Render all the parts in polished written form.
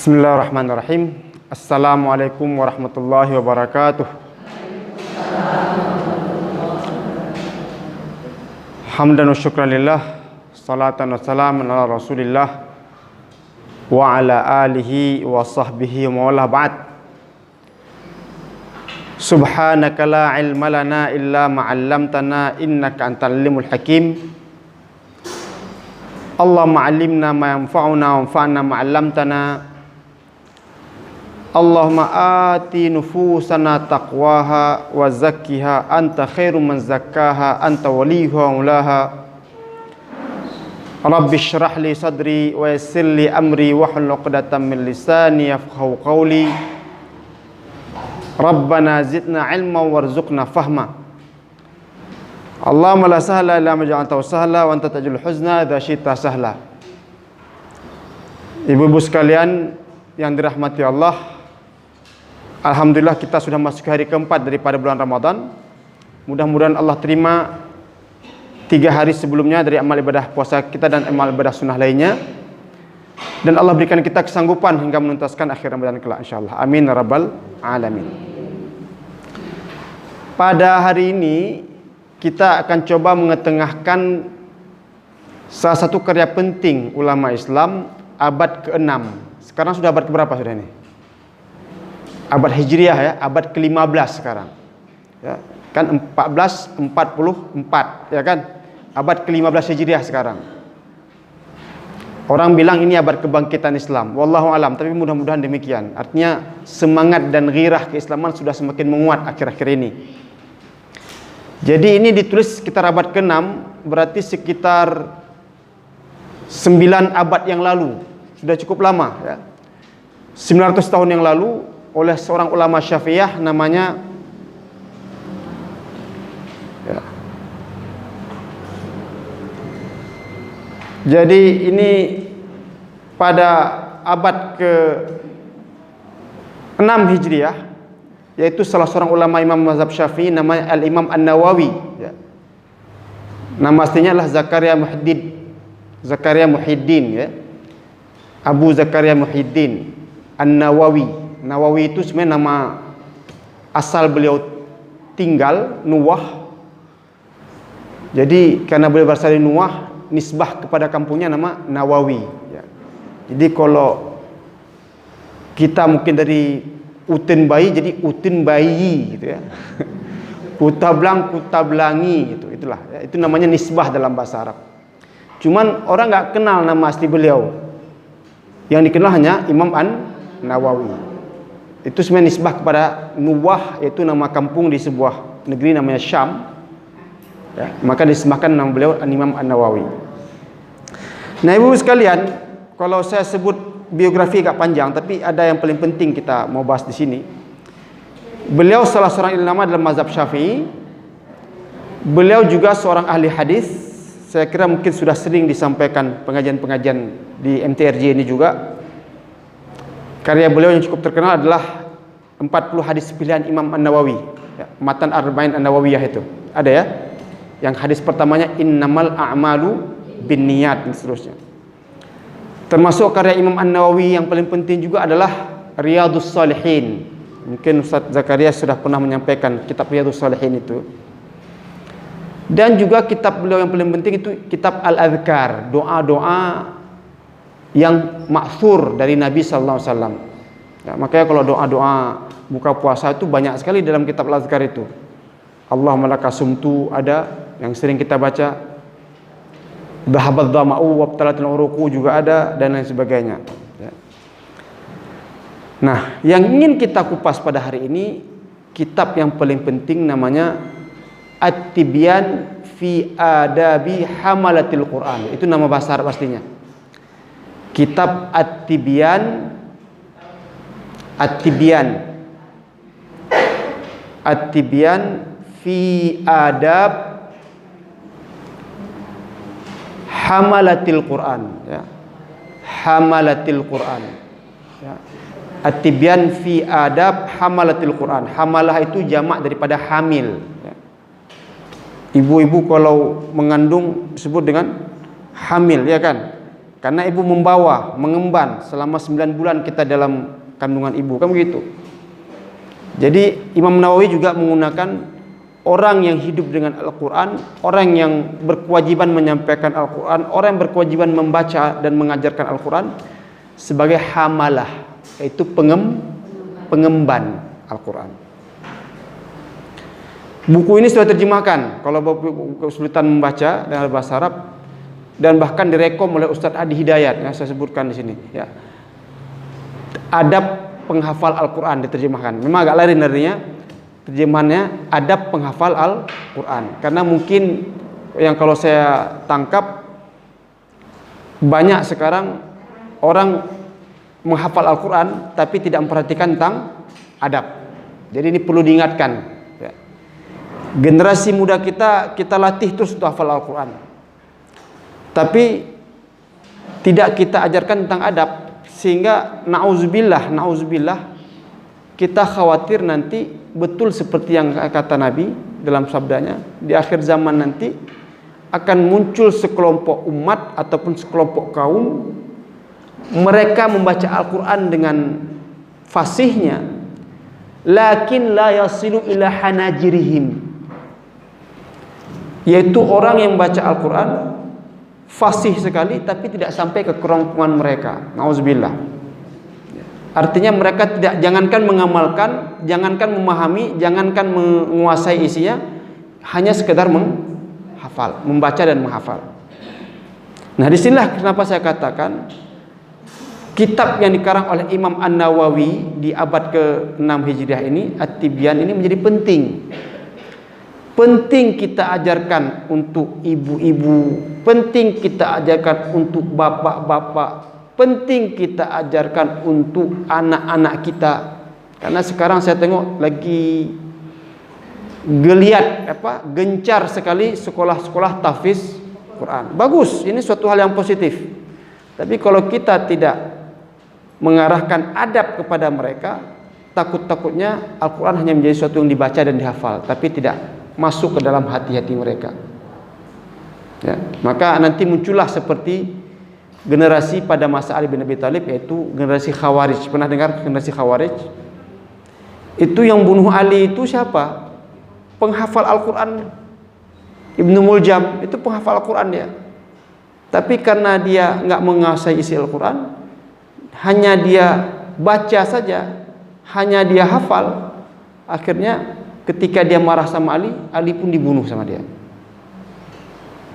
Bismillahirrahmanirrahim. Assalamualaikum warahmatullahi wabarakatuh. Hamdan wa syukran lillah, salatan wa salaman ala rasulillah wa ala alihi wa sahbihi wa mawala ba'd. Subhanaka la ilma lana illa ma'allamtana innaka antal alimul hakim. Allahumma 'allimna ma yanfa'una wanfa'na ma 'allamtana. Allahumma ati nufusana taqwaha wa zakkiha anta khairu man zakkaha anta waliyuha wa mulaha. Rabbi shrah li sadri wa yassir li amri wahlul 'uqdatam min lisani yafqahu qawli. Rabbana zidna ilman warzuqna fahma. Allahumma la sahla illa ma ja'altahu sahla wa anta taj'alul huzna idza syi'ta sahla. Ibu-ibu sekalian yang dirahmati Allah, alhamdulillah kita sudah masuk hari keempat daripada bulan Ramadan. Mudah-mudahan Allah terima 3 hari sebelumnya dari amal ibadah puasa kita dan amal ibadah sunnah lainnya. Dan Allah berikan kita kesanggupan hingga menuntaskan akhir Ramadan kelak insyaallah. Amin ya rabbal alamin. Pada hari ini kita akan coba mengetengahkan salah satu karya penting ulama Islam abad ke-6. Sekarang sudah abad keberapa sudah ini? Abad Hijriah ya, abad ke-15 sekarang. Ya, kan 1444 ya kan? Abad ke-15 Hijriah sekarang. Orang bilang ini abad kebangkitan Islam. Wallahu alam, tapi mudah-mudahan demikian. Artinya semangat dan ghirah keislaman sudah semakin menguat akhir-akhir ini. Jadi ini ditulis sekitar abad ke-6, berarti sekitar 9 abad yang lalu. Sudah cukup lama ya. 900 tahun yang lalu oleh seorang ulama Syafi'iyah namanya ya. Jadi ini pada abad ke-6 Hijriah, yaitu salah seorang ulama imam mazhab Syafi'i namanya Al-Imam An-Nawawi ya. Nama aslinya adalah Zakaria Muhyiddin ya. Abu Zakaria Muhyiddin An-Nawawi. Nawawi itu sebenarnya nama asal beliau tinggal Nuwah. Jadi karena beliau berasal dari Nuwah, nisbah kepada kampungnya nama Nawawi ya. Jadi kalau kita mungkin dari Utin bayi jadi Utin bayi gitu ya. Kutablang kutablangi gitu, itulah ya. Itu namanya nisbah dalam bahasa Arab. Cuman orang nggak kenal nama asli beliau. Yang dikenal hanya Imam An-Nawawi. Itu sebenarnya nisbah kepada Nuwah, yaitu nama kampung di sebuah negeri namanya Syam ya. Maka disebutkan nama beliau Imam An-Nawawi. Nah ibu sekalian, kalau saya sebut biografi agak panjang, tapi ada yang paling penting kita mau bahas di sini. Beliau salah seorang ulama dalam mazhab Syafi'i. Beliau juga seorang ahli hadis. Saya kira mungkin sudah sering disampaikan pengajian-pengajian di MTRJ ini juga. Karya beliau yang cukup terkenal adalah 40 hadis pilihan Imam An-Nawawi ya, Matan Arba'in An-Nawawiyah itu. Ada ya? Yang hadis pertamanya innamal a'malu binniyat dan seterusnya. Termasuk karya Imam An-Nawawi yang paling penting juga adalah Riyadhus Shalihin. Mungkin Ustaz Zakaria sudah pernah menyampaikan kitab Riyadhus Shalihin itu. Dan juga kitab beliau yang paling penting itu kitab Al-Adhkar, doa-doa yang ma'thur dari Nabi sallallahu alaihi wasallam. Ya, makanya kalau doa-doa buka puasa itu banyak sekali dalam kitab Al-Adhkar itu. Allahumma laka sumtu ada yang sering kita baca. Dhahabat dhama'u wabtalatil uruqu juga ada dan lain sebagainya ya. Nah yang ingin kita kupas pada hari ini kitab yang paling penting namanya At-Tibyan fi Adabi Hamalatil Quran. Itu nama bahasa Arab aslinya. Kitab At-Tibyan fi Adab Hamalatil Quran ya. Hamalatil Quran ya. At-Tibyan fi Adab Hamalatil Quran. Hamalah itu jamak daripada hamil ya. Ibu-ibu kalau mengandung disebut dengan hamil ya kan. Karena ibu membawa, mengemban selama 9 bulan kita dalam kandungan ibu, kan begitu. Jadi Imam Nawawi juga menggunakan orang yang hidup dengan Al-Quran, orang yang berkewajiban menyampaikan Al-Quran, orang yang berkewajiban membaca dan mengajarkan Al-Quran sebagai hamalah, yaitu pengemban Al-Quran. Buku ini sudah terjemahkan kalau Bapak kesulitan membaca dengan bahasa Arab, dan bahkan direkom oleh Ustadz Adi Hidayat yang saya sebutkan di sini, ya. Adab penghafal Al-Quran diterjemahkan. Memang agak lain artinya terjemahannya, adab penghafal Al-Quran. Karena mungkin yang kalau saya tangkap, banyak sekarang orang menghafal Al-Quran tapi tidak memperhatikan tentang adab. Jadi ini perlu diingatkan, ya. Generasi muda kita latih terus untuk hafal Al-Quran, tapi tidak kita ajarkan tentang adab. Sehingga na'udzubillah kita khawatir nanti betul seperti yang kata Nabi dalam sabdanya, di akhir zaman nanti akan muncul sekelompok umat ataupun sekelompok kaum, mereka membaca Al-Quran dengan fasihnya, lakin la yasilu ila hanajirihim, yaitu orang yang baca Al-Quran fasih sekali tapi tidak sampai ke kerongkongan mereka. Nauzubillah. Artinya mereka jangankan mengamalkan, jangankan memahami, jangankan menguasai isinya, hanya sekedar menghafal, membaca dan menghafal. Nah, disinilah kenapa saya katakan kitab yang dikarang oleh Imam An-Nawawi di abad ke-6 Hijriah ini, At-Tibyan ini menjadi penting. Penting kita ajarkan untuk ibu-ibu, penting kita ajarkan untuk bapak-bapak, penting kita ajarkan untuk anak-anak kita. Karena sekarang saya tengok lagi gencar sekali sekolah-sekolah tahfiz Quran. Bagus, ini suatu hal yang positif. Tapi kalau kita tidak mengarahkan adab kepada mereka, takut-takutnya Al-Quran hanya menjadi sesuatu yang dibaca dan dihafal, tapi tidak masuk ke dalam hati-hati mereka, ya. Maka nanti muncullah seperti generasi pada masa Ali bin Abi Thalib, yaitu generasi Khawarij. Pernah dengar generasi Khawarij? Itu yang bunuh Ali itu siapa? Penghafal Al-Quran. Ibnu Muljam itu penghafal Al-Quran dia. Tapi karena dia nggak menguasai isi Al-Quran, hanya dia baca saja, hanya dia hafal, akhirnya ketika dia marah sama Ali pun dibunuh sama dia.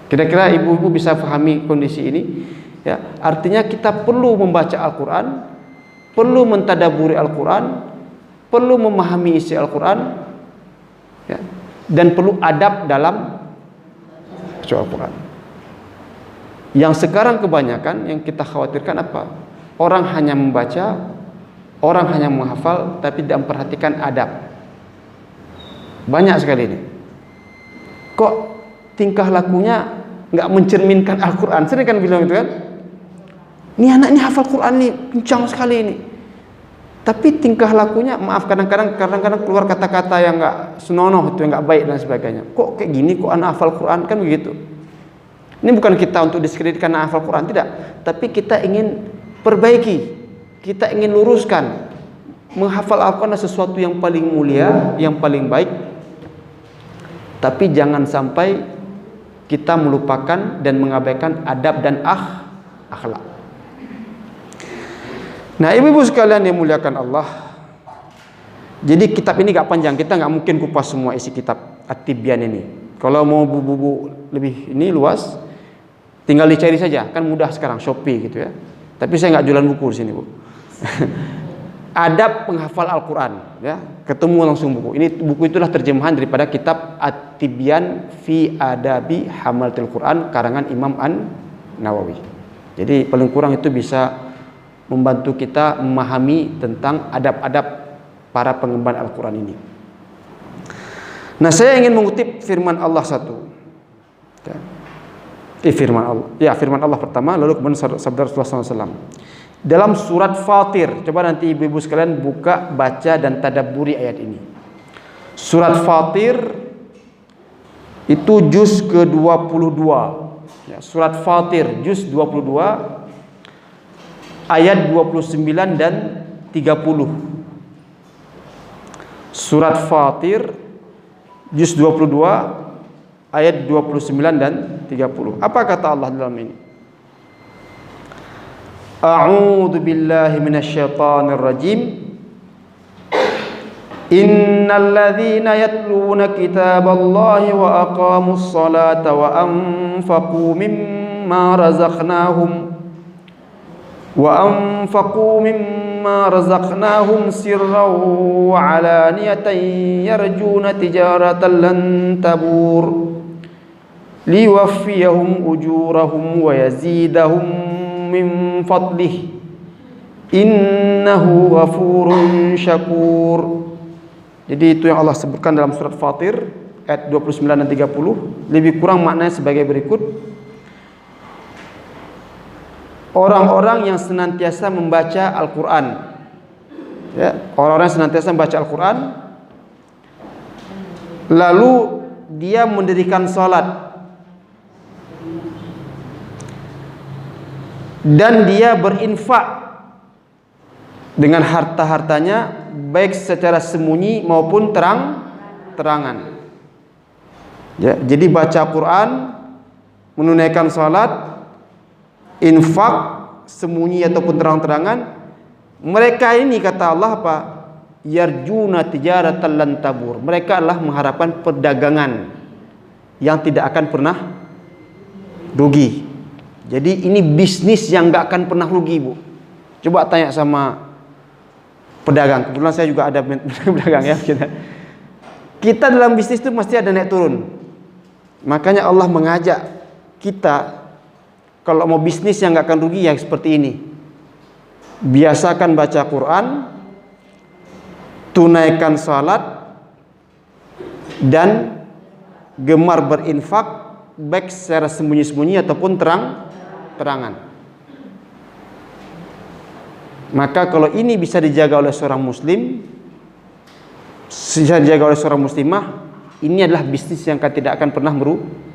Kira-kira ibu-ibu bisa pahami kondisi ini, ya. Artinya kita perlu membaca Al-Quran, perlu mentadaburi Al-Quran, perlu memahami isi Al-Quran, ya, dan perlu adab dalam baca Al-Quran. Yang sekarang kebanyakan yang kita khawatirkan apa? Orang hanya membaca, orang hanya menghafal, tapi tidak memperhatikan adab. Banyak sekali ini. Kok tingkah lakunya nggak mencerminkan Al-Quran? Sering kan bilang itu kan? Ini anak ini hafal Quran nih, kencang sekali ini. Tapi tingkah lakunya, maaf, kadang-kadang keluar kata-kata yang nggak senonoh, itu yang nggak baik dan sebagainya. Kok kayak gini? Kok anak hafal Quran? Kan begitu. Ini bukan kita untuk diskreditkan anak hafal Quran, tidak. Tapi kita ingin perbaiki, kita ingin luruskan. Menghafal Al-Quran adalah sesuatu yang paling mulia, yang paling baik. Tapi jangan sampai kita melupakan dan mengabaikan adab dan akhlak. Nah, ibu-ibu sekalian yang muliakan Allah, jadi kitab ini gak panjang, kita gak mungkin kupas semua isi kitab At-Tibyan ini. Kalau mau buku lebih ini luas, tinggal dicari saja, kan mudah sekarang, Shopee gitu ya. Tapi saya gak jualan buku di sini, Bu. Adab penghafal Al-Quran, ya, ketemu langsung buku. Ini buku itulah terjemahan daripada kitab At-Tibyan fi Adabi Hamalatil Quran karangan Imam An-Nawawi. Jadi paling kurang itu bisa membantu kita memahami tentang adab-adab para pengemban Al-Quran ini. Nah, saya ingin mengutip firman Allah satu. Firman Allah pertama, lalu kemudian sabda Rasulullah SAW. Dalam surat Fatir, coba nanti ibu-ibu sekalian buka, baca dan tadabburi ayat ini. Surat Fatir itu juz ke-22. Ya, surat Fatir juz 22 ayat 29 dan 30. Surat Fatir juz 22 ayat 29 dan 30. Apa kata Allah dalam ini? A'udzu billahi minasyaitonir rajim. Innal ladzina yatluna kitaballahi wa aqamus salata wa anfaqu mimma razaqnahum sirran wa 'alaniyatan yarjuna tijaratan lan tabur liwaffiyahum ujurahum wa yazidahum min fadlih innahu ghafurun syakur. Jadi itu yang Allah sebutkan dalam surat Fatir ayat 29 dan 30. Lebih kurang maknanya sebagai berikut. Orang-orang yang senantiasa membaca Al-Quran, ya, orang-orang yang senantiasa membaca Al-Quran, lalu dia mendirikan salat dan dia berinfak dengan harta-hartanya, baik secara sembunyi maupun terang-terangan. Ya, jadi baca Quran, menunaikan salat, infak sembunyi ataupun terang-terangan, mereka ini kata Allah apa? Yarjuna tijaratan lan tabur. Mereka adalah mengharapkan perdagangan yang tidak akan pernah rugi. Jadi ini bisnis yang enggak akan pernah rugi, Bu. Coba tanya sama pedagang. Kebetulan saya juga ada pedagang ya. Kita dalam bisnis itu mesti ada naik turun. Makanya Allah mengajak kita kalau mau bisnis yang nggak akan rugi ya seperti ini. Biasakan baca Quran, tunaikan salat, dan gemar berinfak baik secara sembunyi-sembunyi ataupun terang-terangan. Maka kalau ini bisa dijaga oleh seorang muslim, bisa dijaga oleh seorang muslimah, ini adalah bisnis yang tidak akan pernah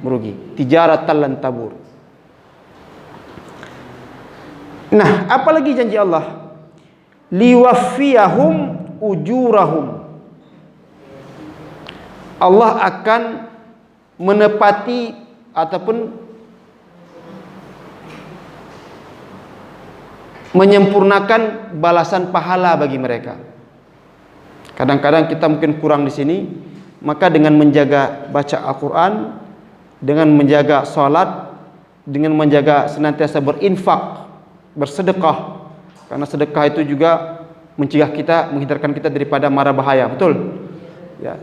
merugi. Tijaratan lan tabur. Nah, apalagi janji Allah? Liwaffiyahum ujurahum. Allah akan menepati ataupun menyempurnakan balasan pahala bagi mereka. Kadang-kadang kita mungkin kurang di sini, maka dengan menjaga baca Al-Quran, dengan menjaga salat, dengan menjaga senantiasa berinfak, bersedekah, karena sedekah itu juga mencegah kita, menghindarkan kita daripada mara bahaya, betul? Ya.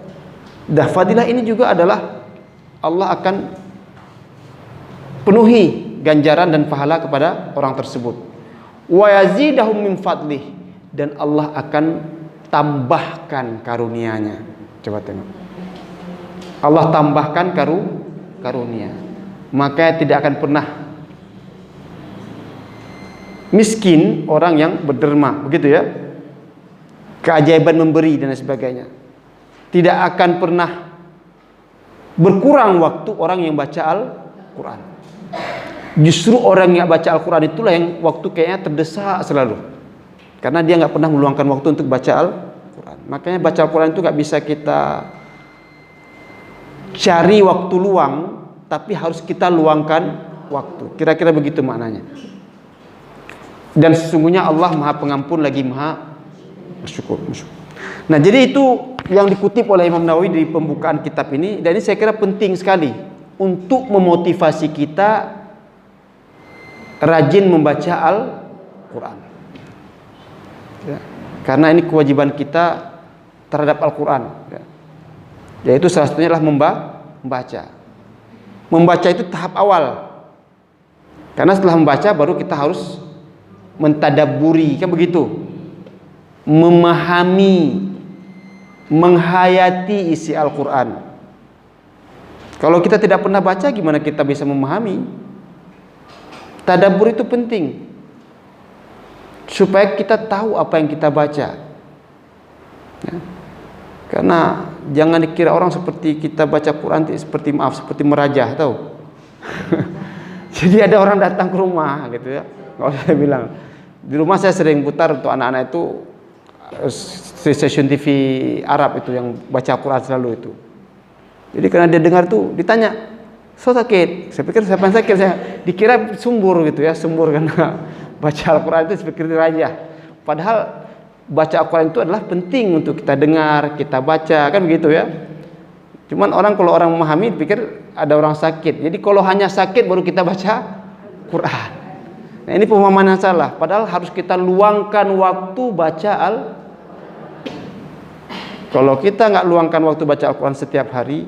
Dan fadilah ini juga adalah Allah akan penuhi ganjaran dan pahala kepada orang tersebut. Wa yazidahum min fadlih, dan Allah akan tambahkan karunia-Nya. Coba tengok. Allah tambahkan karunia. Maka tidak akan pernah miskin orang yang berderma, begitu ya. Keajaiban memberi dan sebagainya. Tidak akan pernah berkurang waktu orang yang baca Al-Quran. Justru orang yang baca Al-Quran itulah yang waktu kayaknya terdesak selalu, karena dia nggak pernah meluangkan waktu untuk baca Al-Quran. Makanya baca Al-Quran itu nggak bisa kita cari waktu luang, tapi harus kita luangkan waktu. Kira-kira begitu maknanya. Dan sesungguhnya Allah Maha Pengampun lagi Maha Bersyukur. Nah, jadi itu yang dikutip oleh Imam Nawawi di pembukaan kitab ini, dan ini saya kira penting sekali untuk memotivasi kita rajin membaca Al-Quran, ya, karena ini kewajiban kita terhadap Al-Quran, ya. Yaitu salah satunya adalah membaca. Membaca itu tahap awal, karena setelah membaca baru kita harus mentadabburi, kan begitu, memahami, menghayati isi Al-Quran. Kalau kita tidak pernah baca, gimana kita bisa memahami? Tadabbur itu penting supaya kita tahu apa yang kita baca, ya. Karena jangan dikira orang seperti kita baca Quran seperti merajah, tahu. Jadi ada orang datang ke rumah gitu ya, kalau saya bilang Di rumah saya sering putar untuk anak-anak itu stasiun TV Arab itu yang baca Al-Quran selalu itu. Jadi karena dia dengar tuh ditanya, so sakit? Saya pikir siapa yang sakit? Saya dikira sumbur gitu ya, sumbur karena baca Al-Quran itu seperti raja. Padahal baca Al-Quran itu adalah penting untuk kita dengar, kita baca, kan begitu ya. Cuman kalau orang memahami pikir ada orang sakit. Jadi kalau hanya sakit baru kita baca Quran. Nah, ini pemahaman yang salah. Padahal harus kita luangkan waktu baca Kalau kita nggak luangkan waktu baca Al-Quran setiap hari,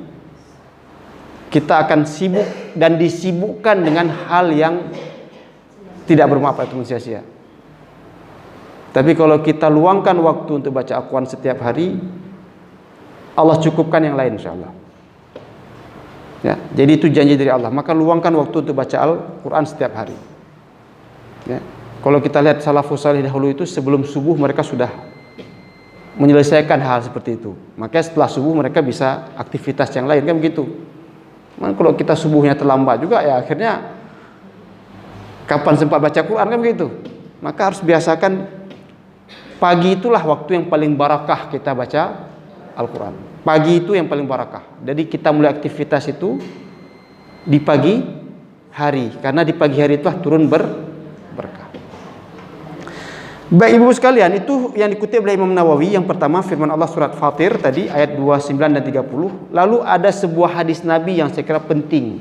kita akan sibuk dan disibukkan dengan hal yang tidak bermanfaat, itu sia-sia. Tapi kalau kita luangkan waktu untuk baca Al-Quran setiap hari, Allah cukupkan yang lain insyaallah. Ya, jadi itu janji dari Allah. Maka luangkan waktu untuk baca Al-Quran setiap hari. Ya, kalau kita lihat salafus salih dahulu itu sebelum subuh mereka sudah menyelesaikan hal seperti itu. Maka setelah subuh mereka bisa aktivitas yang lain, kan begitu. Kalau kita subuhnya terlambat juga ya akhirnya kapan sempat baca Quran, kan begitu. Maka harus biasakan pagi itulah waktu yang paling barakah kita baca Al-Quran. Pagi itu yang paling barakah. Jadi kita mulai aktivitas itu di pagi hari, karena di pagi hari itulah turun berkah. Baik ibu sekalian, itu yang dikutip oleh Imam Nawawi. Yang pertama firman Allah surat Fatir tadi ayat 29 dan 30. Lalu ada sebuah hadis Nabi yang saya kira penting.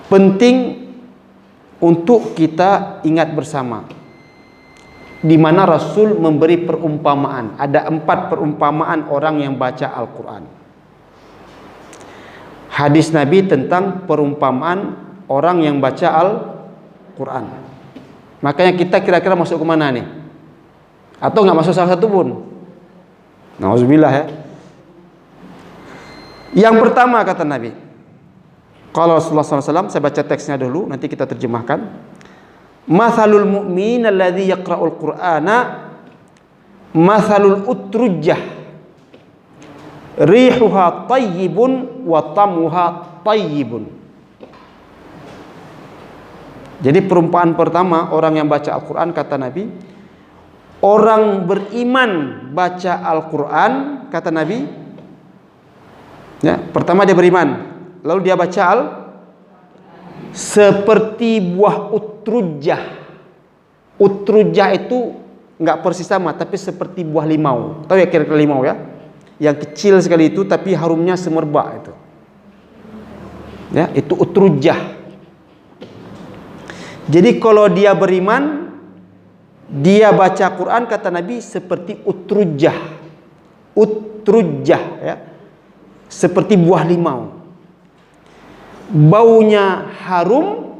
Penting untuk kita ingat bersama. Di mana Rasul memberi perumpamaan. Ada 4 perumpamaan orang yang baca Al-Quran. Hadis Nabi tentang perumpamaan orang yang baca Al-Quran. Makanya kita kira-kira masuk ke mana nih? Atau nggak masuk salah satu pun? Nauzubillah ya. Yang pertama kata Nabi, kalau Rasulullah SAW, saya baca teksnya dulu, nanti kita terjemahkan. Mathalul mu'min alladhi yaqra'ul qur'ana mathalul utrujjah rihuha tayyibun wa tamuha tayyibun. Jadi perumpamaan pertama orang yang baca Al-Quran, kata Nabi, orang beriman baca Al-Quran, kata Nabi ya, pertama dia beriman, lalu dia baca seperti buah utrujjah. Utrujjah itu nggak persis sama, tapi seperti buah limau. Tahu ya kira-kira limau ya? Yang kecil sekali itu tapi harumnya semerbak itu. Ya, itu utrujjah. Jadi kalau dia beriman, dia baca Quran, kata Nabi, seperti utrujjah. Utrujjah ya. Seperti buah limau. Baunya harum,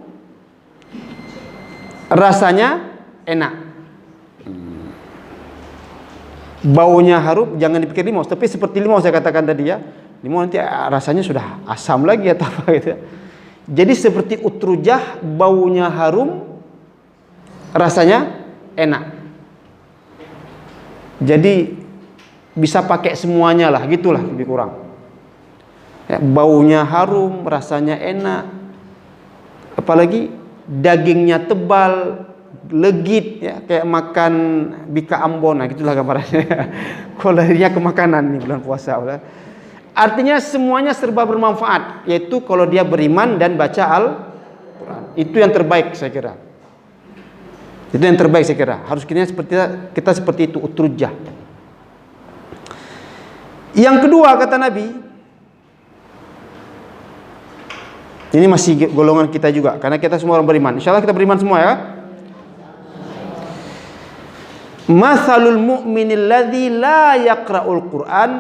rasanya enak. Baunya harum, jangan dipikir limau, tapi seperti limau saya katakan tadi ya. Limau nanti rasanya sudah asam lagi atau apa gitu ya. Jadi seperti utrujah, baunya harum, rasanya enak. Jadi bisa pakai semuanya lah, gitulah lebih kurang. Ya, baunya harum, rasanya enak. Apalagi dagingnya tebal, legit ya, kayak makan bika Ambon, nah gitulah gambarannya. Kolerinya ke makanan nih bulan puasa. Artinya semuanya serba bermanfaat, yaitu kalau dia beriman dan baca Al-Quran. Itu yang terbaik saya kira. Itu yang terbaik saya kira. Harus kita seperti itu, utrujah. Yang kedua kata Nabi, ini masih golongan kita juga, karena kita semua orang beriman. Insyaallah kita beriman semua ya. Mathalul mu'minil ladzi la yaqra'ul Qur'an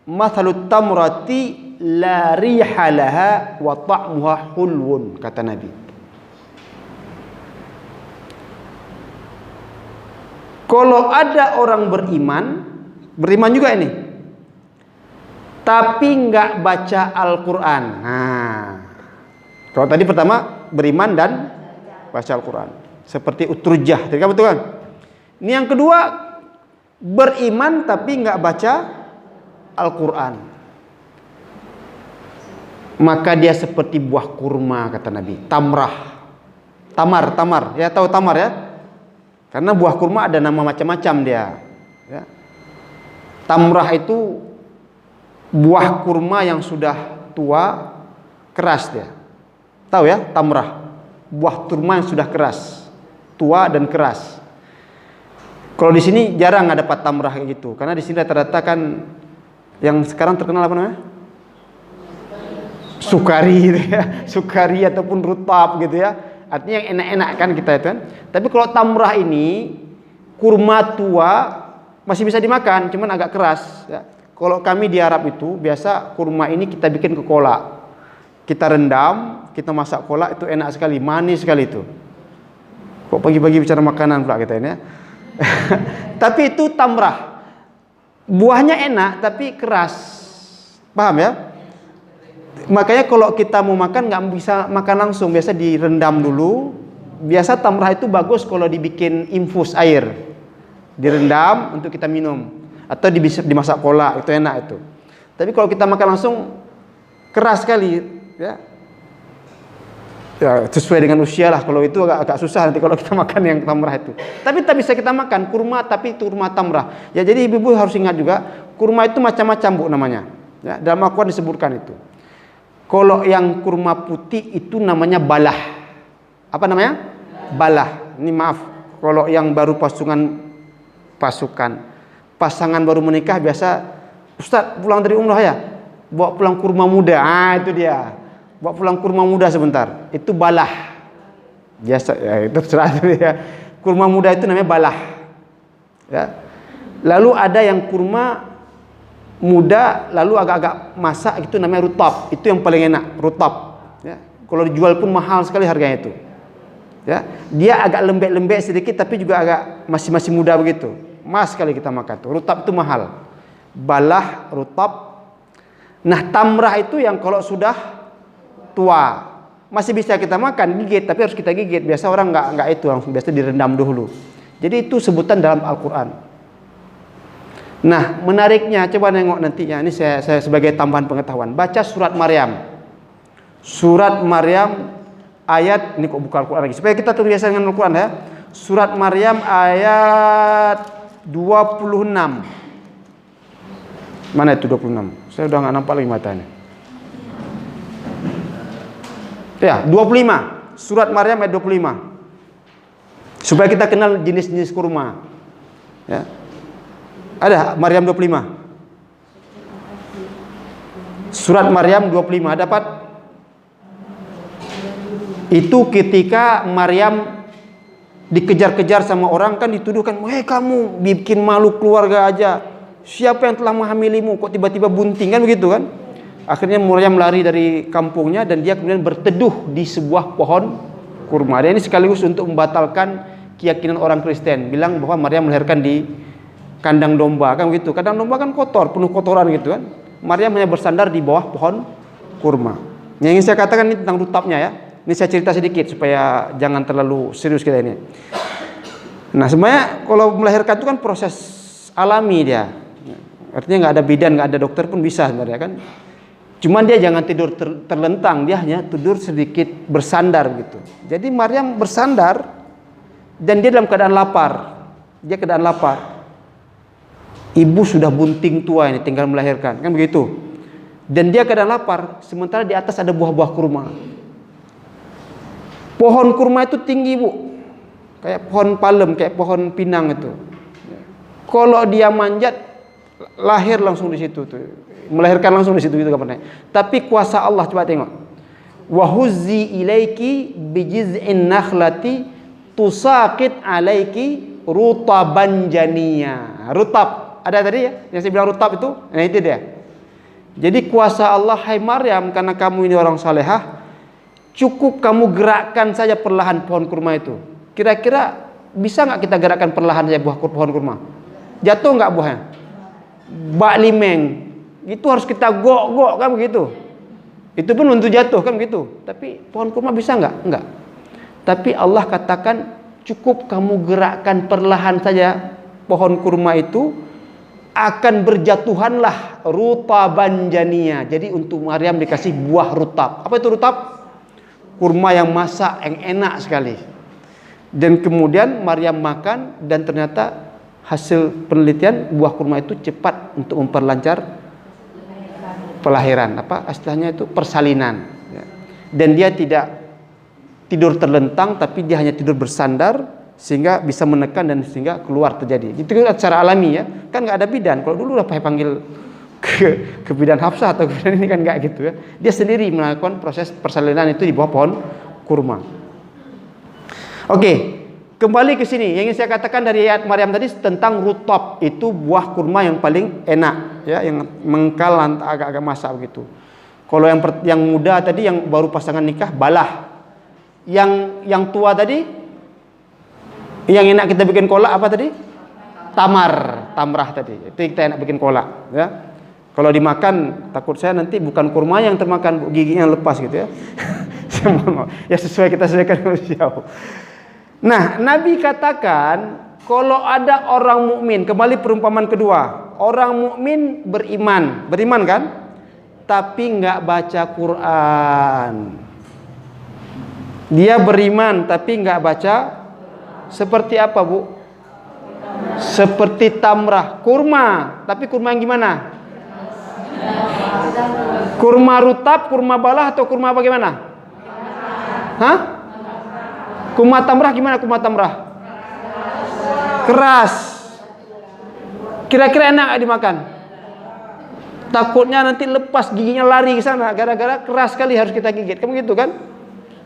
mathalut tamrati la riha laha wa ta'muha hulwun, kata Nabi. Kalau ada orang beriman juga ini, tapi nggak baca Al-Quran. Nah, kalau tadi pertama beriman dan baca Al-Quran, seperti utrujah, tadi kan betul kan? Ini yang kedua, beriman tapi nggak baca Al-Quran, maka dia seperti buah kurma, kata Nabi, tamrah. Tamar. Ya tahu tamar ya? Karena buah kurma ada nama macam-macam dia. Ya. Tamrah itu buah kurma yang sudah tua, keras dia. Tahu ya, tamrah. Buah kurma yang sudah keras, tua dan keras. Kalau di sini jarang ada dapat tamrah kayak gitu, karena di sini rata-rata kan yang sekarang terkenal apa namanya? Sukari gitu ya. Sukari ataupun rutab gitu ya. Artinya yang enak-enak kan kita itu kan. Tapi kalau tamrah ini kurma tua masih bisa dimakan, cuman agak keras ya. Kalau kami di Arab itu biasa kurma ini kita bikin ke kolak. Kita rendam, kita masak kolak, itu enak sekali, manis sekali itu. Kok pagi-pagi bicara makanan pula kita ini ya. Tapi itu tamrah. Buahnya enak tapi keras. Paham ya? Makanya kalau kita mau makan nggak bisa makan langsung, biasa direndam dulu. Biasa tamrah itu bagus kalau dibikin infus air, direndam untuk kita minum, atau dimasak kolak, itu enak itu. Tapi kalau kita makan langsung keras sekali, ya. Ya sesuai dengan usia lah. Kalau itu agak susah nanti kalau kita makan yang tamrah itu. Tapi tak bisa kita makan kurma, tapi itu kurma tamrah. Ya jadi ibu-ibu harus ingat juga, kurma itu macam-macam bu namanya. Ya, dalam Al-Quran disebutkan itu. Kalau yang kurma putih itu namanya balah. Apa namanya? Balah. Ini maaf, kalau yang baru pasangan baru menikah biasa, Ustaz pulang dari umrah ya, bawa pulang kurma muda. Ah itu dia. Bawa pulang kurma muda sebentar. Itu balah. Biasa ya, itu terserah ya. Kurma muda itu namanya balah. Ya. Lalu ada yang kurma muda lalu agak-agak masak, itu namanya rutab. Itu yang paling enak, rutab. Ya. Kalau dijual pun mahal sekali harganya itu. Ya. Dia agak lembek-lembek sedikit tapi juga agak masih muda begitu. Mas sekali kita makan tuh. Rutab itu mahal. Balah, rutab. Nah, tamrah itu yang kalau sudah tua masih bisa kita makan, gigit, tapi harus kita gigit. Biasa orang nggak itu langsung, biasa direndam dulu. Jadi itu sebutan dalam Al-Quran. Nah, menariknya coba nengok nantinya. Ini saya sebagai tambahan pengetahuan. Baca surat Maryam. Surat Maryam ayat, ini kok buka Al-Quran lagi, supaya kita terbiasa dengan Al-Quran ya. Surat Maryam ayat 26. Mana itu 26? Saya udah nggak nampak lagi matanya. Ya, 25. Surat Maryam ayat 25. Supaya kita kenal jenis-jenis kurma. Ya. Ada Maryam 25. Surat Maryam 25 dapat? Itu ketika Maryam dikejar-kejar sama orang, kan dituduhkan, "Hei kamu bikin malu keluarga aja. Siapa yang telah menghamilimu? Kok tiba-tiba bunting?" Kan begitu kan? Akhirnya Maryam lari dari kampungnya dan dia kemudian berteduh di sebuah pohon kurma. Dan ini sekaligus untuk membatalkan keyakinan orang Kristen, bilang bahwa Maryam melahirkan di kandang domba, kan begitu. Kandang domba kan kotor, penuh kotoran gitu kan. Maryam hanya bersandar di bawah pohon kurma. Yang ingin saya katakan ini tentang rutabnya ya. Ini saya cerita sedikit supaya jangan terlalu serius kita ini. Nah, sebenarnya kalau melahirkan itu kan proses alami dia. Artinya nggak ada bidan, nggak ada dokter pun bisa sebenarnya kan. Cuman dia jangan tidur terlentang, dia hanya tidur sedikit bersandar gitu. Jadi Maryam bersandar dan dia dalam keadaan lapar. Dia keadaan lapar. Ibu sudah bunting tua ini, tinggal melahirkan, kan begitu. Dan dia keadaan lapar, sementara di atas ada buah-buah kurma. Pohon kurma itu tinggi bu, kayak pohon palem, kayak pohon pinang itu. Kalau dia manjat, lahir langsung di situ tuh. Melahirkan langsung di situ gitu kabarnya. Tapi kuasa Allah, coba tengok. Wa huzzi ilaiki bijiz'in nakhlati tusaqit alaiki rutaban janiya. Rutab ada tadi ya, yang saya bilang rutab itu. Nah itu dia. Jadi kuasa Allah, hai Maryam, karena kamu ini orang salehah, cukup kamu gerakkan saja perlahan pohon kurma itu. Kira-kira bisa nggak kita gerakkan perlahan saja pohon kurma? Jatuh nggak buahnya? Bak limeng. Itu harus kita gok-gok kan begitu. Itu pun untuk jatuh kan begitu. Tapi pohon kurma bisa enggak? Tapi Allah katakan cukup kamu gerakkan perlahan saja pohon kurma itu, akan berjatuhanlah rutaban janiya. Jadi untuk Maryam dikasih buah rutab. Apa itu rutab? kurma yang masak yang enak sekali. Dan kemudian Maryam makan dan ternyata hasil penelitian buah kurma itu cepat untuk memperlancar pelahiran, istilahnya itu persalinan. Dan dia tidak tidur terlentang, tapi dia hanya tidur bersandar sehingga bisa menekan dan sehingga keluar terjadi. Itu secara alami ya, kan nggak ada bidan. Kalau dulu udah panggil ke bidan Hafsah atau bidan ini kan nggak gitu ya. Dia sendiri melakukan proses persalinan itu di bawah pohon kurma. Oke, kembali ke sini. Yang ingin saya katakan dari ayat Maryam tadi tentang rutab, itu buah kurma yang paling enak ya, yang mengkal agak-agak masak begitu. Kalau yang muda tadi yang baru pasangan nikah balah. Yang tua tadi yang enak kita bikin kolak apa tadi? Tamrah tadi. Itu kita enak bikin kolak ya. Kalau dimakan takut saya nanti bukan kurma yang termakan, giginya lepas gitu ya. Ya sesuai kita sesuaikan manusia. Nah, Nabi katakan kalau ada orang mukmin, kembali perumpamaan kedua, orang mukmin beriman kan? Tapi nggak baca Quran. Dia beriman tapi nggak baca. Seperti apa, Bu? Seperti tamrah, kurma. Tapi kurma yang gimana? Kurma rutab, kurma balah atau kurma bagaimana? Hah? Kurma tamrah gimana? Kurma tamrah keras. Kira-kira enak gak dimakan? Takutnya nanti lepas giginya lari ke sana gara-gara keras sekali harus kita gigit. Kamu gitu kan?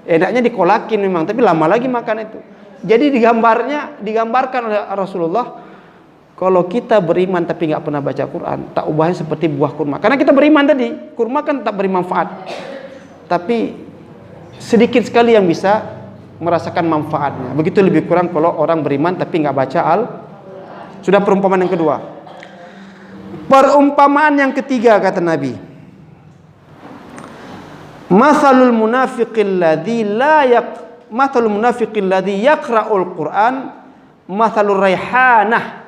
Enaknya dikolakin memang, tapi lama lagi makan itu. Jadi digambarkan oleh Rasulullah, kalau kita beriman tapi nggak pernah baca Quran, tak ubahnya seperti buah kurma. Karena kita beriman tadi, kurma kan tak beri manfaat, tapi sedikit sekali yang bisa merasakan manfaatnya. Begitu lebih kurang kalau orang beriman tapi nggak baca Sudah perumpamaan yang kedua. Perumpamaan yang ketiga kata Nabi, Mathalul munafiqil ladzi yaqra'ul Qur'an mathalur raihanah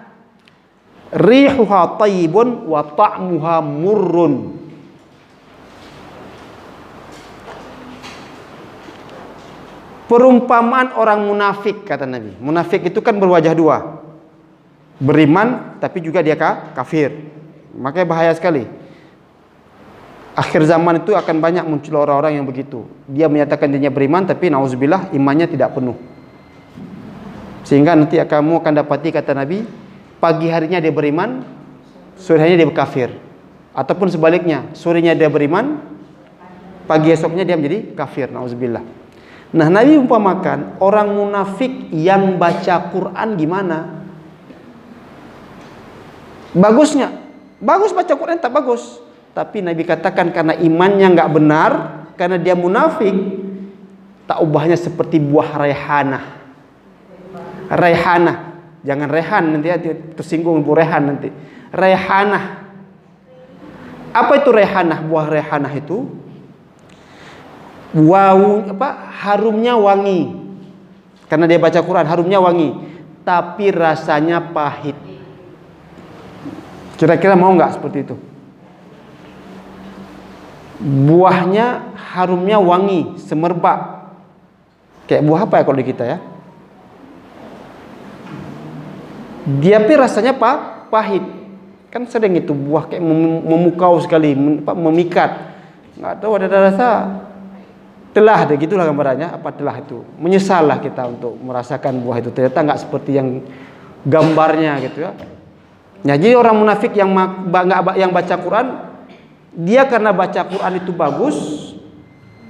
rihuha thayyibun wa ta'muha murrun. Perumpamaan orang munafik kata Nabi. Munafik itu kan berwajah dua. Beriman tapi juga dia kafir. Makanya bahaya sekali. Akhir zaman itu akan banyak muncul orang-orang yang begitu. Dia menyatakan dirinya beriman tapi nauzubillah imannya tidak penuh. Sehingga nanti kamu akan dapati kata Nabi, pagi harinya dia beriman, sore harinya dia kafir. Ataupun sebaliknya, sorenya dia beriman, pagi esoknya dia menjadi kafir, nauzubillah. Nah, Nabi umpamakan orang munafik yang baca Quran gimana? Bagusnya, bagus baca Quran tak bagus. Tapi Nabi katakan karena imannya nggak benar, karena dia munafik, tak ubahnya seperti buah raihanah. Raihanah, jangan rehan nanti ya, tersinggung Bu Rehan nanti. Raihanah. Apa itu raihanah? Buah raihanah itu harumnya wangi. Karena dia baca Quran, harumnya wangi, tapi rasanya pahit. Kira-kira mau nggak seperti itu? Buahnya harumnya wangi, semerbak. Kayak buah apa ya kalau di kita ya? Dia tapi rasanya pahit. Kan sering itu buah kayak memukau sekali, memikat. Nggak tahu ada rasa telah deh, gitulah gambarannya. Apa telah itu? Menyesallah kita untuk merasakan buah itu. Ternyata nggak seperti yang gambarnya gitu ya. Nah, jadi orang munafik yang baca Quran, dia karena baca Quran itu bagus,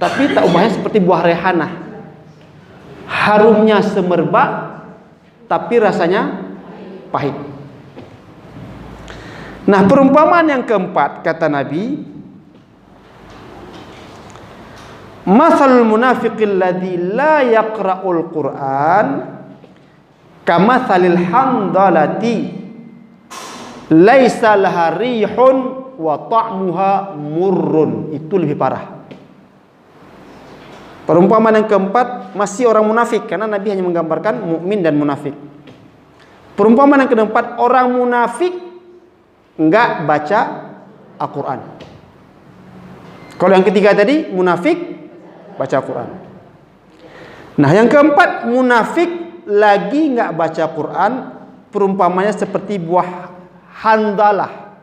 tapi tak ubahnya seperti buah raihanah. Harumnya semerbak, tapi rasanya pahit. Nah, perumpamaan yang keempat kata Nabi, Mathalul munafiqil ladzi la yaqra'ul Qur'an kamathalil handalati laisa laha rihun wa ta'muha murrun. Itu lebih parah. Perumpamaan yang keempat masih orang munafik, karena Nabi hanya menggambarkan mukmin dan munafik. Perumpamaan yang keempat, orang munafik enggak baca Al-Quran. Kalau yang ketiga tadi munafik baca Al-Quran. Nah, yang keempat, munafik lagi nggak baca Quran, perumpamanya seperti buah hanzalah.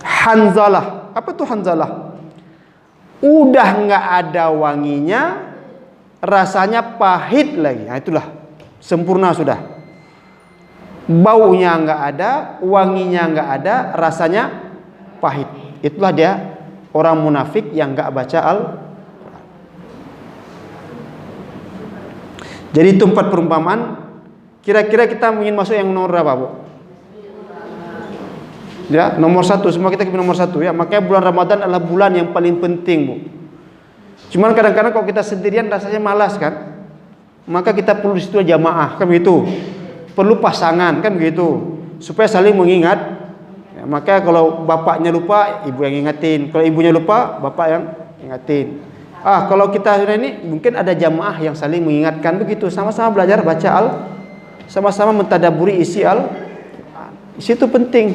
Hanzalah, apa tuh hanzalah? Udah nggak ada wanginya, rasanya pahit lagi. Nah, itulah sempurna sudah. Baunya nggak ada, wanginya nggak ada, rasanya pahit. Itulah dia orang munafik yang nggak baca Al-Quran. Jadi itu 4 perumpamaan. Kira-kira kita ingin masuk yang nomor berapa, Bu? Ya, nomor 1. Semua kita pilih nomor 1 ya. Makanya bulan Ramadan adalah bulan yang paling penting, Bu. Cuman kadang-kadang kalau kita sendirian rasanya malas kan. Maka kita perlu di situ jamaah, kan begitu. Perlu pasangan, kan begitu. Supaya saling mengingat. Ya, makanya kalau bapaknya lupa, ibu yang ingatin. Kalau ibunya lupa, bapak yang ingatin. Kalau kita ini mungkin ada jamaah yang saling mengingatkan begitu. Sama-sama belajar baca sama-sama mentadaburi isi isi itu penting.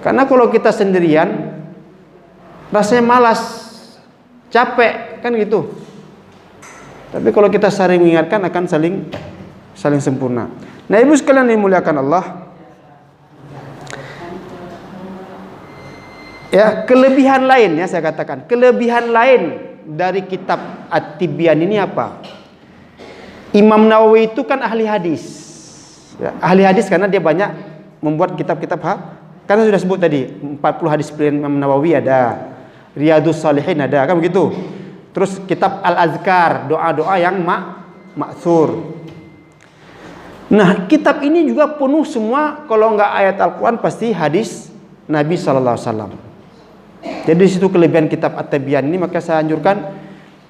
Karena kalau kita sendirian rasanya malas, capek, kan gitu. Tapi kalau kita saling mengingatkan akan saling sempurna. Nah, ibu sekalian dimuliakan Allah. Ya, kelebihan lain ya saya katakan. Kelebihan lain dari kitab At-Tibyan ini apa? Imam Nawawi itu kan ahli hadis. Ya, ahli hadis karena dia banyak membuat kitab-kitab karena sudah sebut tadi 40 hadis pilihan Imam Nawawi ada, Riyadhus Shalihin ada, kan begitu. Terus kitab Al-Azkar, doa-doa yang ma'thur. Nah, kitab ini juga penuh semua, kalau enggak ayat Al-Quran pasti hadis Nabi SAW. Jadi di situ kelebihan kitab At-Tibyan ini, maka saya anjurkan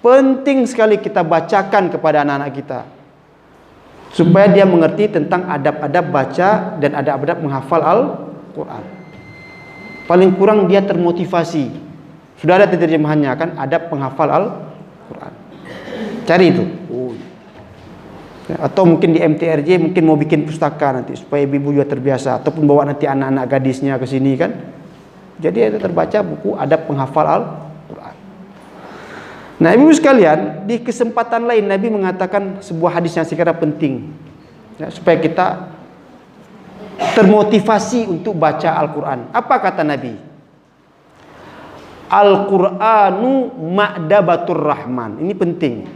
penting sekali kita bacakan kepada anak-anak kita supaya dia mengerti tentang adab-adab baca dan adab-adab menghafal Al-Quran. Paling kurang dia termotivasi. Sudah ada terjemahannya kan, adab penghafal Al-Quran. Cari itu. Atau mungkin di MTRJ mungkin mau bikin pustaka nanti supaya ibu juga terbiasa, ataupun bawa nanti anak-anak gadisnya ke sini kan. Jadi ada terbaca buku adab penghafal Al-Quran. Nah, ibu sekalian, di kesempatan lain Nabi mengatakan sebuah hadis yang saya kira penting ya, supaya kita termotivasi untuk baca Al-Quran. Apa kata Nabi? Al-Quranu ma'dabatur rahman. Ini penting.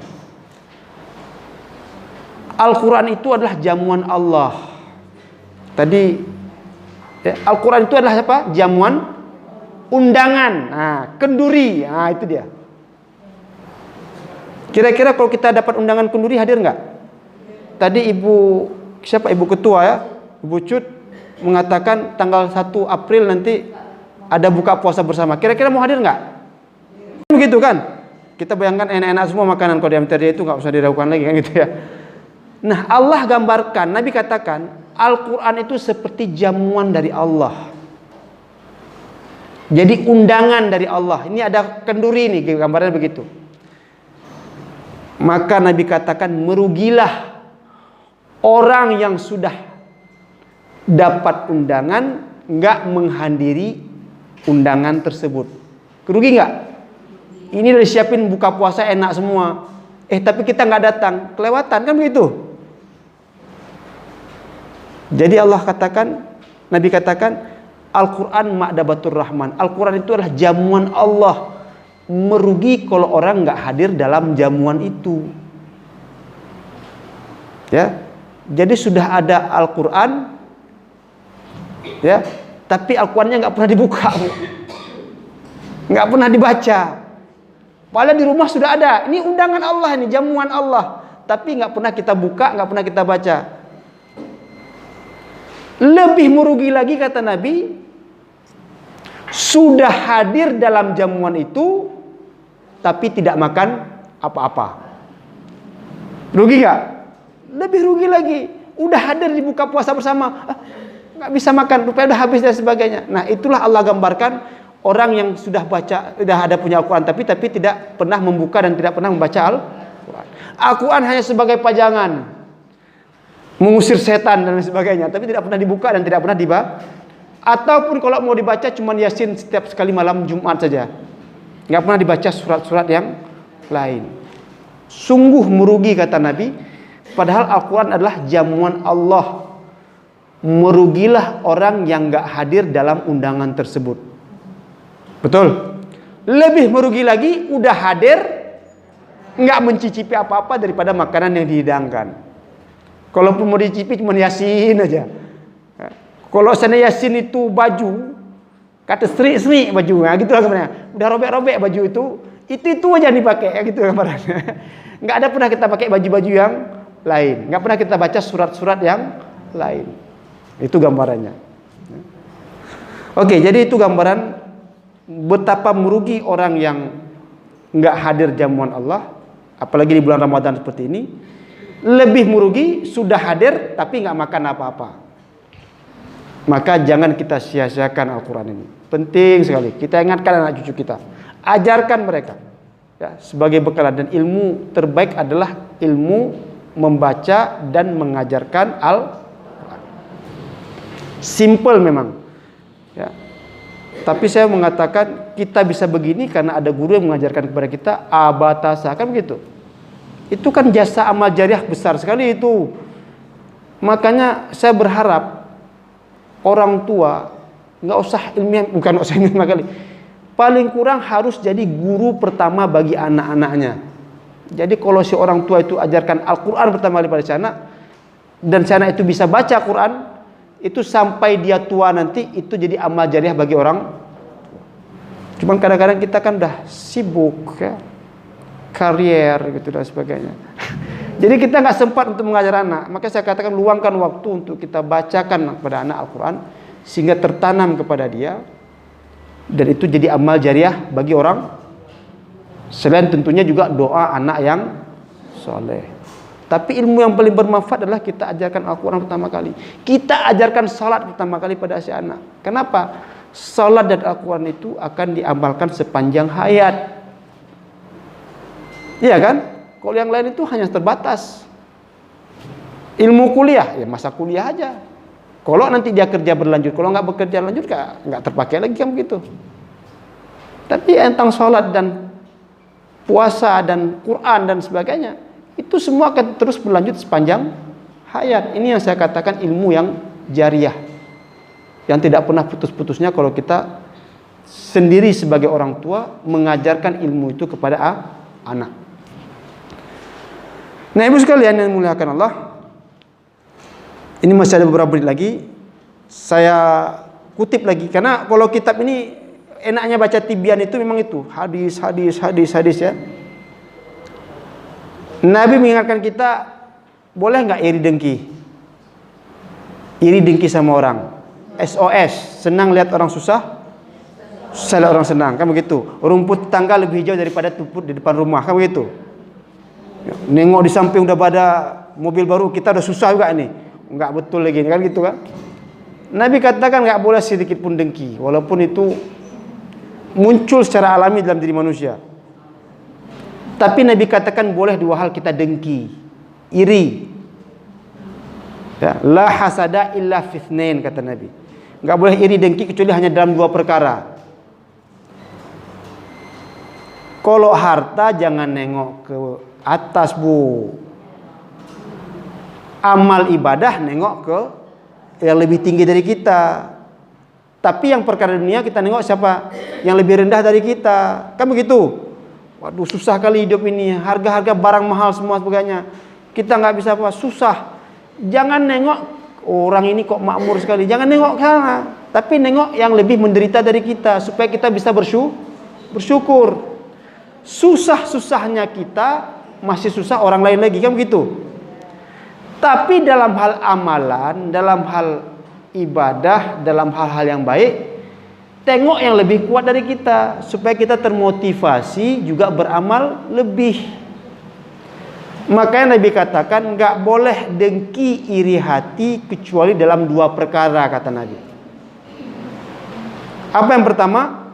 Al-Quran itu adalah jamuan Allah. Tadi ya, Al-Quran itu adalah apa? Jamuan, undangan, kenduri. Itu dia. Kira-kira kalau kita dapat undangan kenduri, hadir nggak? Tadi ibu ketua ya, Ibu Cut mengatakan tanggal 1 April nanti ada buka puasa bersama. Kira-kira mau hadir nggak? Begitu kan? Kita bayangkan enak-enak semua makanan kalau di MTRJ itu nggak usah diragukan lagi kan gitu ya. Nah, Allah gambarkan, Nabi katakan Al-Quran itu seperti jamuan dari Allah. Jadi undangan dari Allah. Ini ada kenduri nih, gambarnya begitu. Maka Nabi katakan merugilah orang yang sudah dapat undangan nggak menghadiri undangan tersebut. Kerugi nggak? Ini udah disiapin buka puasa enak semua. Tapi kita nggak datang, kelewatan kan begitu. Jadi Allah katakan, Nabi katakan Al-Quran ma'dabatur rahman. Al-Quran itu adalah jamuan Allah. Merugi kalau orang nggak hadir dalam jamuan itu. Ya, jadi sudah ada Al-Quran, ya, tapi Al-Qurannya nggak pernah dibuka, nggak pernah dibaca. Padahal di rumah sudah ada. Ini undangan Allah, ini jamuan Allah, tapi nggak pernah kita buka, nggak pernah kita baca. Lebih merugi lagi kata Nabi, sudah hadir dalam jamuan itu tapi tidak makan apa-apa. Rugi gak? Lebih rugi lagi. Udah hadir di buka puasa bersama, gak bisa makan, rupanya udah habis dan sebagainya. Nah, itulah Allah gambarkan orang yang sudah baca, sudah ada punya Al-Quran tapi tidak pernah membuka dan tidak pernah membaca Al-Quran. Al-Quran hanya sebagai pajangan, mengusir setan dan sebagainya, tapi tidak pernah dibuka dan tidak pernah dibaca. Ataupun kalau mau dibaca cuma Yasin setiap sekali malam Jumat saja, nggak pernah dibaca surat-surat yang lain. Sungguh merugi kata Nabi, padahal Al-Quran adalah jamuan Allah. Merugilah orang yang gak hadir dalam undangan tersebut. Betul? Lebih merugi lagi udah hadir gak mencicipi apa-apa daripada makanan yang dihidangkan. Kalaupun mau dicicipi cuma Yasin aja. Kalau sana Yasin itu baju, kata serik-serik baju, nah gitu lah sebenarnya. Udah robek-robek baju itu aja dipakai, ya gitu gambarannya. Nggak ada pernah kita pakai baju-baju yang lain, nggak pernah kita baca surat-surat yang lain. Itu gambarannya. Oke, jadi itu gambaran betapa merugi orang yang nggak hadir jamuan Allah, apalagi di bulan Ramadan seperti ini. Lebih merugi sudah hadir tapi nggak makan apa-apa. Maka jangan kita sia-siakan Al-Quran ini. Penting sekali. Kita ingatkan anak cucu kita. Ajarkan mereka. Ya, sebagai bekal, dan ilmu terbaik adalah ilmu membaca dan mengajarkan Al-Quran. Simple memang. Ya. Tapi saya mengatakan kita bisa begini karena ada guru yang mengajarkan kepada kita abatasa. Kan begitu. Itu kan jasa amal jariah besar sekali itu. Makanya saya berharap orang tua nggak usah ilmiah, bukan usah ilmiah kali. Paling kurang harus jadi guru pertama bagi anak-anaknya. Jadi kalau si orang tua itu ajarkan Al-Quran pertama kali pada si anak, dan si anak itu bisa baca Quran, itu sampai dia tua nanti itu jadi amal jariah bagi orang. Cuman kadang-kadang kita kan udah sibuk ya, karier gitu dan sebagainya. Jadi kita nggak sempat untuk mengajar anak. Maka saya katakan luangkan waktu untuk kita bacakan kepada anak Al-Quran sehingga tertanam kepada dia, dan itu jadi amal jariah bagi orang. Selain tentunya juga doa anak yang soleh. Tapi ilmu yang paling bermanfaat adalah kita ajarkan Al-Quran pertama kali. Kita ajarkan salat pertama kali pada si anak. Kenapa? Salat dan Al-Quran itu akan diamalkan sepanjang hayat. Iya kan? Kalau yang lain itu hanya terbatas. Ilmu kuliah, ya masa kuliah aja. Kalau nanti dia kerja berlanjut, kalau nggak bekerja lanjut, nggak terpakai lagi kan begitu. Tapi tentang sholat dan puasa dan Quran dan sebagainya, itu semua akan terus berlanjut sepanjang hayat. Ini yang saya katakan ilmu yang jariah, yang tidak pernah putus-putusnya kalau kita sendiri sebagai orang tua mengajarkan ilmu itu kepada anak. Nah, ibu sekalian yang dimuliakan Allah, ini masih ada beberapa menit lagi. Saya kutip lagi, karena kalau kitab ini enaknya baca Tibian itu memang itu hadis ya. Nabi mengingatkan kita, boleh nggak iri dengki sama orang. SOS, senang lihat orang susah, susah lihat orang senang, kan begitu. Rumput tangga lebih hijau daripada rumput di depan rumah, kan begitu. Nengok di samping udah pada mobil baru, kita udah susah juga nih. Enggak betul lagi kan gitu kan. Nabi katakan enggak boleh sedikit pun dengki, walaupun itu muncul secara alami dalam diri manusia. Tapi Nabi katakan boleh dua hal kita dengki, iri. Ya, la hasada illa fithnain kata Nabi. Enggak boleh iri dengki kecuali hanya dalam dua perkara. Kalau harta jangan nengok ke atas, Bu. Amal ibadah nengok ke yang lebih tinggi dari kita. Tapi yang perkara dunia kita nengok siapa yang lebih rendah dari kita. Kan begitu. Waduh, susah kali hidup ini. Harga-harga barang mahal semua sebagainya. Kita nggak bisa apa, susah. Jangan nengok orang ini kok makmur sekali. Jangan nengok sana. Tapi nengok yang lebih menderita dari kita supaya kita bisa bersyukur. Susah-susahnya kita masih susah orang lain lagi, kan begitu. Tapi dalam hal amalan, dalam hal ibadah, dalam hal-hal yang baik, tengok yang lebih kuat dari kita supaya kita termotivasi juga beramal lebih. Makanya Nabi katakan nggak boleh dengki iri hati kecuali dalam dua perkara, kata Nabi. Apa yang pertama?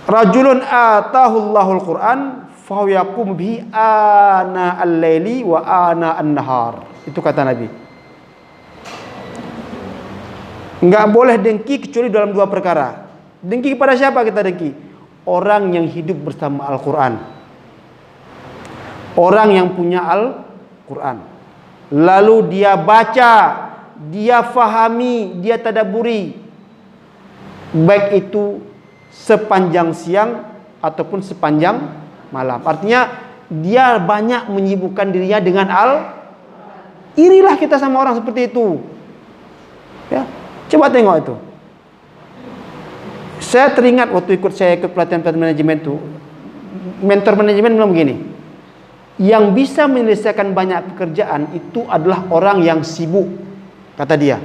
Rajulun atahullahul Quran fahu yakum bihi ana al-laili wa ana an-nahar. Itu kata Nabi. Enggak boleh dengki kecuali dalam dua perkara. Dengki kepada siapa kita dengki? Orang yang hidup bersama Al-Quran. Orang yang punya Al-Quran, lalu dia baca, dia fahami, dia tadabburi, baik itu sepanjang siang ataupun sepanjang malam. Artinya dia banyak menyibukkan dirinya dengan irilah kita sama orang seperti itu. Ya, coba tengok itu. Saya teringat waktu saya ikut pelatihan manajemen itu, mentor manajemen bilang begini, yang bisa menyelesaikan banyak pekerjaan itu adalah orang yang sibuk, kata dia.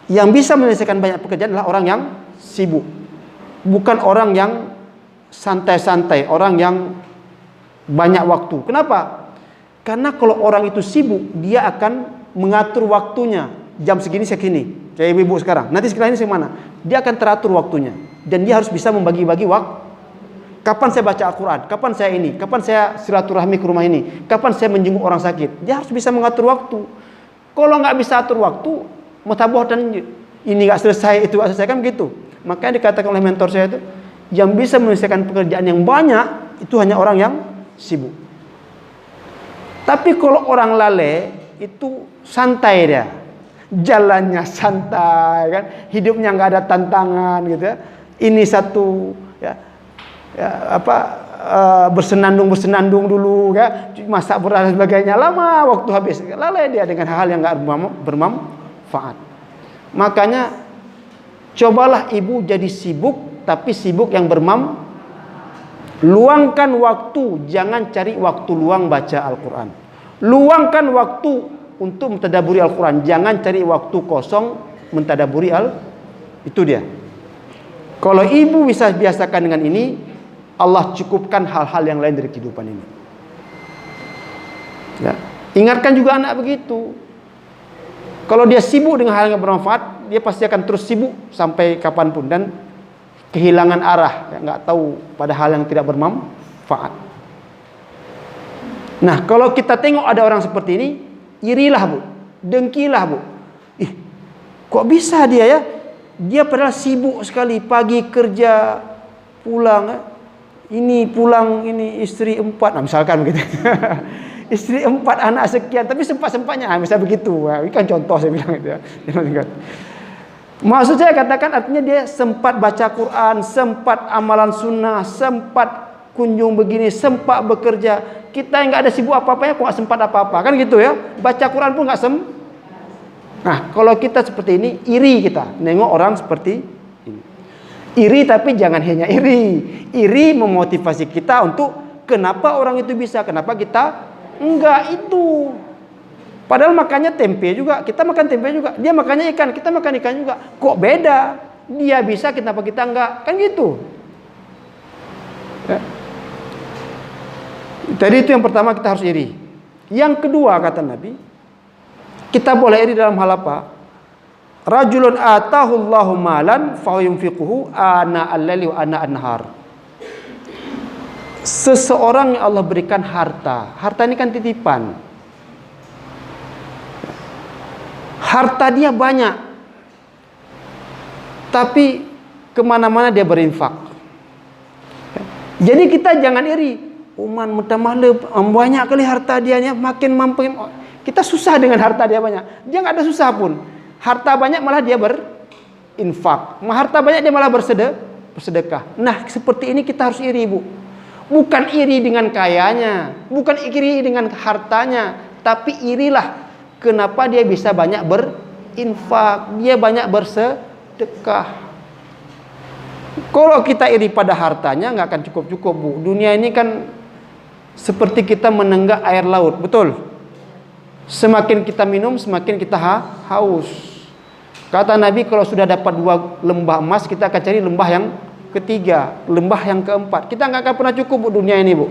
Yang bisa menyelesaikan banyak pekerjaan adalah orang yang sibuk, bukan orang yang santai-santai, orang yang banyak waktu. Kenapa? Karena kalau orang itu sibuk, dia akan mengatur waktunya. Jam segini segini, kayak ibu-ibu sekarang. Nanti sekarang ini semana, dia akan teratur waktunya, dan dia harus bisa membagi-bagi waktu. Kapan saya baca Al-Quran, kapan saya ini, kapan saya silaturahmi ke rumah ini, kapan saya menjenguk orang sakit. Dia harus bisa mengatur waktu. Kalau nggak bisa atur waktu, mutaboh dan ini nggak selesai, itu nggak selesai, kan begitu. Makanya dikatakan oleh mentor saya itu, yang bisa menyelesaikan pekerjaan yang banyak itu hanya orang yang sibuk. Tapi kalau orang lalai itu santai dia, jalannya santai, kan, hidupnya nggak ada tantangan gitu ya. Ini satu ya, bersenandung dulu, ya, masak beras dan sebagainya, lama waktu habis, lalai dia dengan hal-hal yang nggak bermanfaat. Makanya cobalah ibu jadi sibuk, tapi sibuk yang luangkan waktu, jangan cari waktu luang baca Al-Quran. Luangkan waktu untuk mentadaburi Al-Quran, jangan cari waktu kosong mentadaburi itu dia. Kalau ibu bisa biasakan dengan ini, Allah cukupkan hal-hal yang lain dari kehidupan ini. Ya. Ingatkan juga anak begitu. Kalau dia sibuk dengan hal yang bermanfaat, dia pasti akan terus sibuk sampai kapanpun dan kehilangan arah, ya, nggak tahu pada hal yang tidak bermanfaat. Nah, kalau kita tengok ada orang seperti ini, irilah bu, dengkilah bu. Ih, kok bisa dia ya? Dia padahal sibuk sekali, pagi kerja, pulang, ya. Ini pulang, ini istri 4, nah misalkan begitu. Istri 4, anak sekian, tapi sempat-sempatnya, misal begitu. Ini kan contoh saya bilang itu ya. Maksud saya katakan artinya dia sempat baca Quran, sempat amalan sunnah, sempat kunjung begini, sempat bekerja. Kita yang nggak ada sibuk apa-apanya, kok nggak sempat apa-apa, kan gitu ya. Baca Quran pun nggak Nah, kalau kita seperti ini, iri kita nengok orang seperti ini. Iri, tapi jangan hanya iri. Iri memotivasi kita untuk kenapa orang itu bisa, kenapa kita enggak itu. Padahal makannya tempe juga, kita makan tempe juga. Dia makannya ikan, kita makan ikan juga. Kok beda? Dia bisa, kenapa kita enggak? Kan gitu. Ya. Jadi itu yang pertama, kita harus iri. Yang kedua kata Nabi, kita boleh iri dalam hal apa? Rajulun atahullahu malan fa yunfiquhu ana al-laili wa ana an-nahar. Seseorang yang Allah berikan harta. Harta ini kan titipan. Harta dia banyak, tapi kemana-mana dia berinfak. Jadi kita jangan iri. Uman mutamahla banyak kali harta dia, makin mampu. Kita susah dengan harta dia banyak. Dia nggak ada susah pun. Harta banyak malah dia berinfak. Harta banyak dia malah bersedekah. Nah, seperti ini kita harus iri, Bu. Bukan iri dengan kayanya, bukan iri dengan hartanya, tapi irilah kenapa dia bisa banyak berinfak, dia banyak bersedekah. Kalau kita iri pada hartanya nggak akan cukup-cukup, Bu. Dunia ini kan seperti kita menenggak air laut, betul? Semakin kita minum, semakin kita haus. Kata Nabi, kalau sudah dapat 2 lembah emas, kita akan cari lembah yang ketiga, lembah yang keempat. Kita nggak akan pernah cukup, Bu, dunia ini, Bu.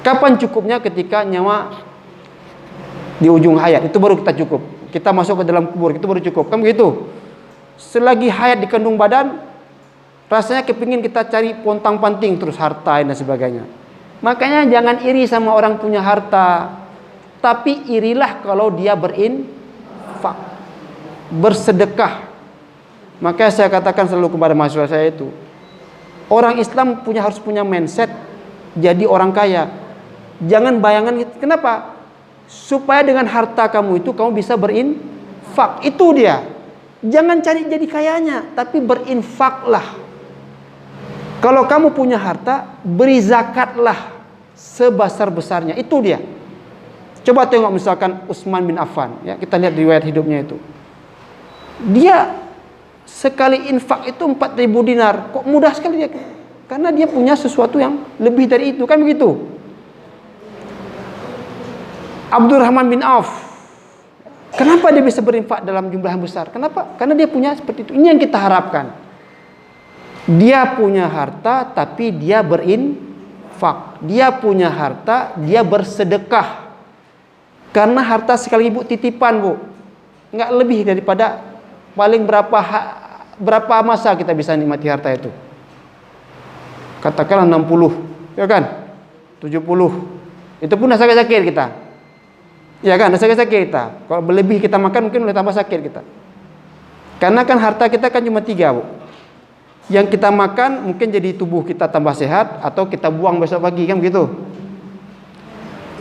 Kapan cukupnya? Ketika nyawa di ujung hayat, itu baru kita cukup. Kita masuk ke dalam kubur, itu baru cukup. Kan begitu? Selagi hayat di kandung badan, rasanya kepingin kita cari pontang-panting terus harta dan sebagainya. Makanya jangan iri sama orang punya harta, tapi irilah kalau dia berinfak, bersedekah. Makanya saya katakan selalu kepada mahasiswa saya itu, orang Islam harus punya mindset jadi orang kaya. Jangan bayangan gitu. Kenapa? Supaya dengan harta kamu itu kamu bisa berinfak. Itu dia. Jangan cari jadi kayanya, tapi berinfaklah. Kalau kamu punya harta, beri zakatlah sebesar-besarnya. Itu dia. Coba tengok misalkan Utsman bin Affan, ya, kita lihat riwayat hidupnya itu. Dia sekali infak itu 4.000 dinar. Kok mudah sekali dia? Karena dia punya sesuatu yang lebih dari itu, kan begitu? Abdurrahman bin Auf, kenapa dia bisa berinfak dalam jumlah yang besar? Kenapa? Karena dia punya seperti itu. Ini yang kita harapkan. Dia punya harta tapi dia berinfak. Dia punya harta, dia bersedekah. Karena harta sekali ibu titipan, Bu. Enggak lebih daripada paling berapa masa kita bisa nikmati harta itu. Katakanlah 60, ya kan? 70. Itu pun dah sakit-sakit kita. Ya kan, dah sakit-sakit kita. Kalau berlebih kita makan mungkin boleh tambah sakit kita. Karena kan harta kita kan cuma 3, Bu. Yang kita makan mungkin jadi tubuh kita tambah sehat, atau kita buang besok pagi, kan begitu.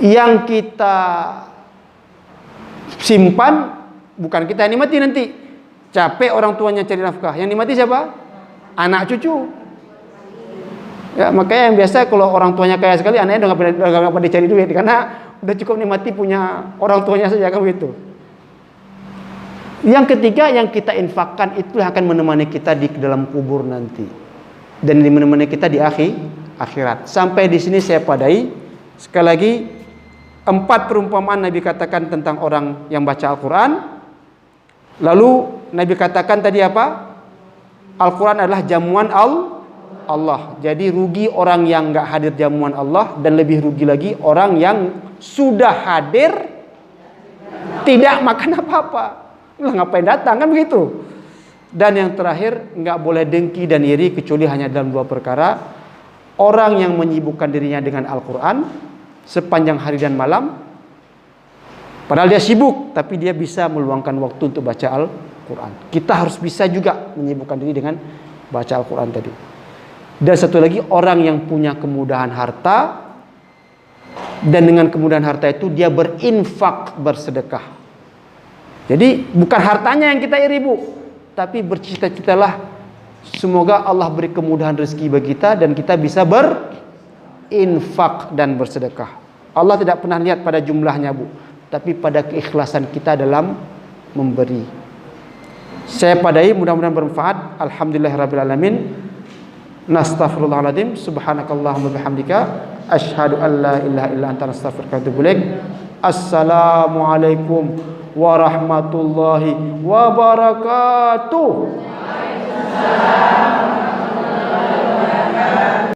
Yang kita simpan bukan kita yang nikmati nanti. Capek orang tuanya cari nafkah. Yang nikmati siapa? Anak cucu. Ya, makanya yang biasa kalau orang tuanya kaya sekali, anaknya udah nggak pada cari duit, karena udah cukup nikmati punya orang tuanya saja, kan begitu. Yang ketiga, yang kita infakkan itu akan menemani kita di dalam kubur nanti, dan menemani kita di akhirat. Sampai di sini saya padai. Sekali lagi, 4 perumpamaan Nabi katakan tentang orang yang baca Al-Quran. Lalu Nabi katakan tadi apa? Al-Quran adalah jamuan Allah. Jadi rugi orang yang nggak hadir jamuan Allah, dan lebih rugi lagi orang yang sudah hadir tidak makan apa-apa. Lah ngapain datang, kan begitu. Dan yang terakhir, nggak boleh dengki dan iri kecuali hanya dalam 2 perkara. Orang yang menyibukkan dirinya dengan Al-Quran sepanjang hari dan malam, padahal dia sibuk, tapi dia bisa meluangkan waktu untuk baca Al-Quran. Kita harus bisa juga menyibukkan diri dengan baca Al-Quran tadi. Dan satu lagi, orang yang punya kemudahan harta, dan dengan kemudahan harta itu dia berinfak, bersedekah. Jadi bukan hartanya yang kita iri, Bu, tapi bercita-citalah semoga Allah beri kemudahan rezeki bagi kita dan kita bisa berinfak dan bersedekah. Allah tidak pernah lihat pada jumlahnya, Bu, tapi pada keikhlasan kita dalam memberi. Saya padai, mudah-mudahan bermanfaat. Alhamdulillahirabbil alamin. Nastaghfirullahaladzim. Subhanakallahumma bihamdika asyhadu an la ilaha illa anta astaghfiruka wa atubu ilaik. Assalamualaikum warahmatullahi wabarakatuh.